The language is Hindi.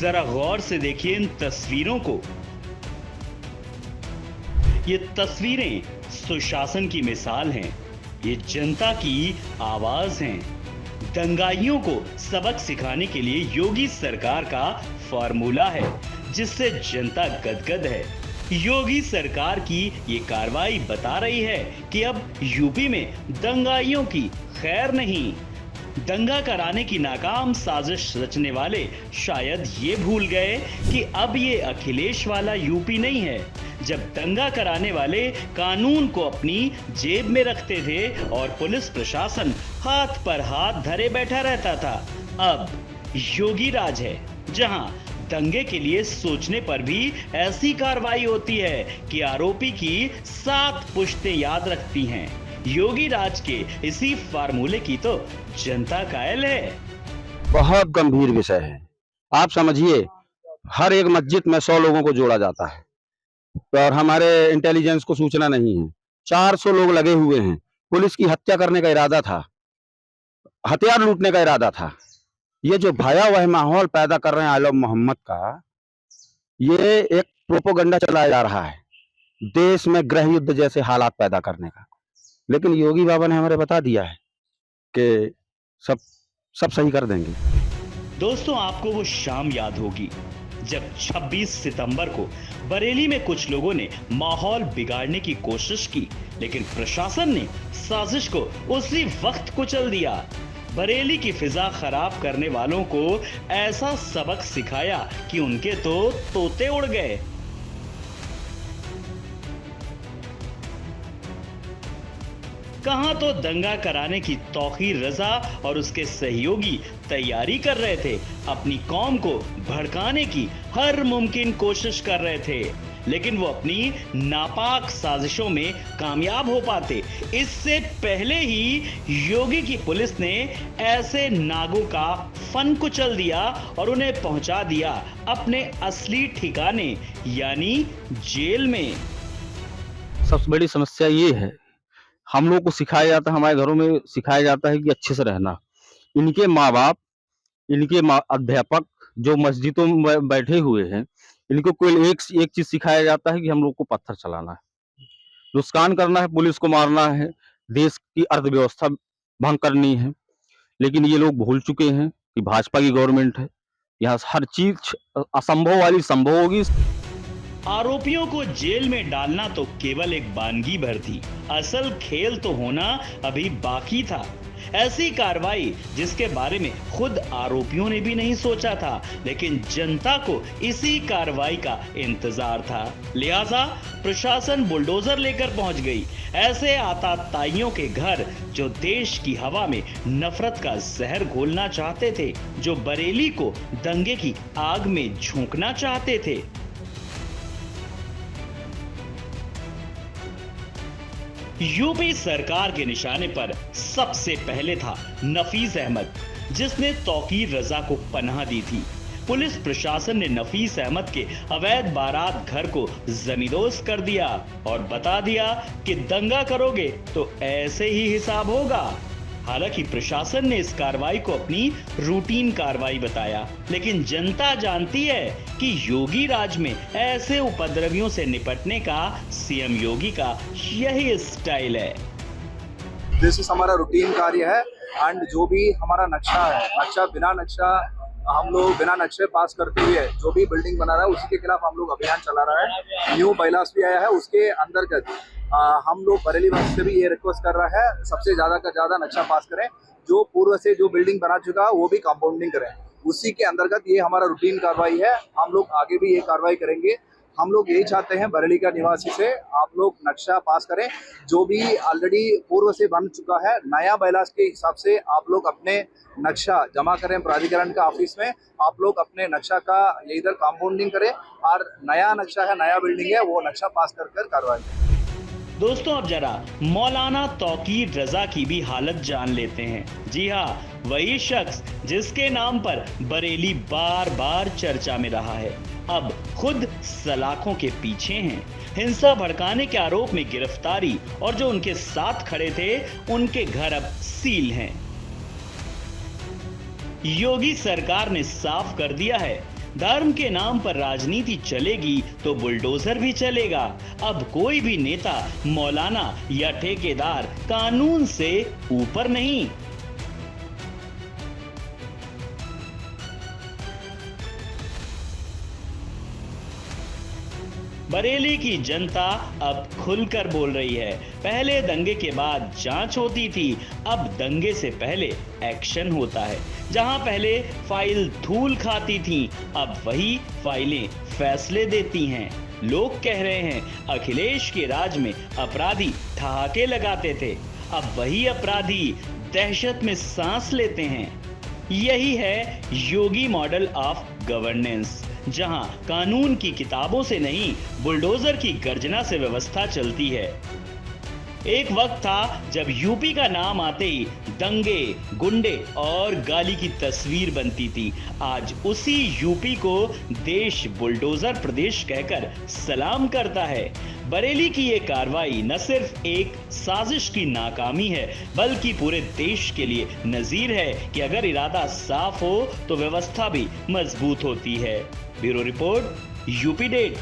जरा गौर से देखिए इन तस्वीरों को। ये तस्वीरें सुशासन की मिसाल हैं। ये जनता की आवाज हैं। दंगाइयों को सबक सिखाने के लिए योगी सरकार का फार्मूला है, जिससे जनता गदगद है। योगी सरकार की ये कार्रवाई बता रही है कि अब यूपी में दंगाइयों की खैर नहीं। दंगा कराने की नाकाम साजिश रचने वाले शायद ये भूल गए कि अब ये अखिलेश वाला यूपी नहीं है, जब दंगा कराने वाले कानून को अपनी जेब में रखते थे और पुलिस प्रशासन हाथ पर हाथ धरे बैठा रहता था। अब योगी राज है, जहां दंगे के लिए सोचने पर भी ऐसी कार्रवाई होती है कि आरोपी की 7 पुश्तें याद रखती हैं। योगी राज के इसी फार्मूले की तो जनता कायल है। बहुत गंभीर विषय है। आप समझिए, हर एक मस्जिद में 100 लोगों को जोड़ा जाता है और हमारे इंटेलिजेंस को सूचना नहीं है। 400 लोग लगे हुए हैं। पुलिस की हत्या करने का इरादा था, हथियार लूटने का इरादा था। ये जो भयावह माहौल पैदा कर रहे हैं आलम मोहम्मद का, ये एक प्रोपोगंडा चलाया जा रहा है देश में गृह युद्ध जैसे हालात पैदा करने का। लेकिन योगी बाबा ने हमारे बता दिया है कि सब सही कर देंगे। दोस्तों, आपको वो शाम याद होगी जब 26 सितंबर को बरेली में कुछ लोगों ने माहौल बिगाड़ने की कोशिश की, लेकिन प्रशासन ने साजिश को उसी वक्त कुचल दिया। बरेली की फिजा खराब करने वालों को ऐसा सबक सिखाया कि उनके तो तोते उड़ गए। कहां तो दंगा कराने की तौकीर रजा और उसके सहयोगी तैयारी कर रहे थे, अपनी कौम को भड़काने की हर मुमकिन कोशिश कर रहे थे, लेकिन वो अपनी नापाक साजिशों में कामयाब हो पाते। इससे पहले ही योगी की पुलिस ने ऐसे नागों का फन कुचल दिया और उन्हें पहुंचा दिया अपने असली ठिकाने, यानी जेल में। सबसे बड़ी समस्या ये है, हम लोग को सिखाया जाता है, हमारे घरों में सिखाया जाता है कि अच्छे से रहना। इनके माँ बाप, इनके अध्यापक जो मस्जिदों में बैठे हुए हैं, इनको कोई एक चीज सिखाया जाता है कि हम लोग को पत्थर चलाना है, नुकसान करना है, पुलिस को मारना है, देश की अर्थव्यवस्था भंग करनी है। लेकिन ये लोग भूल चुके हैं कि भाजपा की गवर्नमेंट है, यहाँ हर चीज असंभव वाली संभव होगी। आरोपियों को जेल में डालना तो केवल एक बानगी भर थी, असल खेल तो होना अभी बाकी था। ऐसी कार्रवाई जिसके बारे में खुद आरोपियों ने भी नहीं सोचा था, लेकिन जनता को इसी कार्रवाई का इंतजार था। लिहाजा प्रशासन बुलडोजर लेकर पहुंच गई ऐसे आताताइयों के घर जो देश की हवा में नफरत का जहर घोलना चाहते थे, जो बरेली को दंगे की आग में झोंकना चाहते थे। यूपी सरकार के निशाने पर सबसे पहले था नफीस अहमद, जिसने तौकीर रजा को पनाह दी थी। पुलिस प्रशासन ने नफीस अहमद के अवैध बारात घर को जमींदोज कर दिया और बता दिया कि दंगा करोगे तो ऐसे ही हिसाब होगा। हालांकि प्रशासन ने इस कार्रवाई को अपनी रूटीन कार्रवाई बताया, लेकिन जनता जानती है कि योगी राज में ऐसे उपद्रवियों से निपटने का सीएम योगी का यही स्टाइल है। दिस इज हमारा रूटीन कार्य है एंड जो भी हमारा नक्शा है, हम लोग बिना नक्शे पास करते हुए जो भी बिल्डिंग बना रहा है उसी के खिलाफ हम लोग अभियान चला रहा है। न्यू बाइलास भी आया है, उसके अंतर्गत हम लोग बरेली वासी से भी ये रिक्वेस्ट कर रहा है, सबसे ज्यादा का ज्यादा नक्शा पास करें। जो पूर्व से जो बिल्डिंग बना चुका है वो भी कंपाउंडिंग करें। उसी के अंतर्गत ये हमारा रूटीन कार्रवाई है। हम लोग आगे भी ये कार्रवाई करेंगे। हम लोग यही चाहते हैं बरेली का निवासी से आप लोग नक्शा पास करें, जो भी ऑलरेडी पूर्व से बन चुका है। नया बाइलास के हिसाब से आप लोग अपने नक्शा जमा करें प्राधिकरण का ऑफिस में। आप लोग अपने नक्शा का ये इधर कंपाउंडिंग करें और नया नक्शा है, नया बिल्डिंग है, वो नक्शा पास कर कार्रवाई करें। दोस्तों, अब जरा मौलाना तौकीर रजा की भी हालत जान लेते हैं। जी हाँ, वही शख्स जिसके नाम पर बरेली बार बार चर्चा में रहा है, अब खुद सलाखों के पीछे हैं। हिंसा भड़काने के आरोप में गिरफ्तारी और जो उनके साथ खड़े थे उनके घर अब सील हैं। योगी सरकार ने साफ कर दिया है, धर्म के नाम पर राजनीति चलेगी तो बुलडोजर भी चलेगा। अब कोई भी नेता, मौलाना या ठेकेदार कानून से ऊपर नहीं। बरेली की जनता अब खुलकर बोल रही है। पहले दंगे के बाद जांच होती थी, अब दंगे से पहले एक्शन होता है। जहां पहले फाइल धूल खाती थी, अब वही फाइलें फैसले देती हैं। लोग कह रहे हैं अखिलेश के राज में अपराधी ठहाके लगाते थे, अब वही अपराधी दहशत में सांस लेते हैं। यही है योगी मॉडल ऑफ गवर्नेंस, जहां कानून की किताबों से नहीं, बुलडोजर की गर्जना से व्यवस्था चलती है। एक वक्त था जब यूपी का नाम आते ही दंगे, गुंडे और गाली की तस्वीर बनती थी। आज उसी यूपी को देश बुलडोजर प्रदेश कहकर सलाम करता है। बरेली की ये कार्रवाई न सिर्फ एक साजिश की नाकामी है, बल्कि पूरे देश के लिए नजीर है कि अगर इरादा साफ हो तो व्यवस्था भी मजबूत होती है। Bureau report, UP date.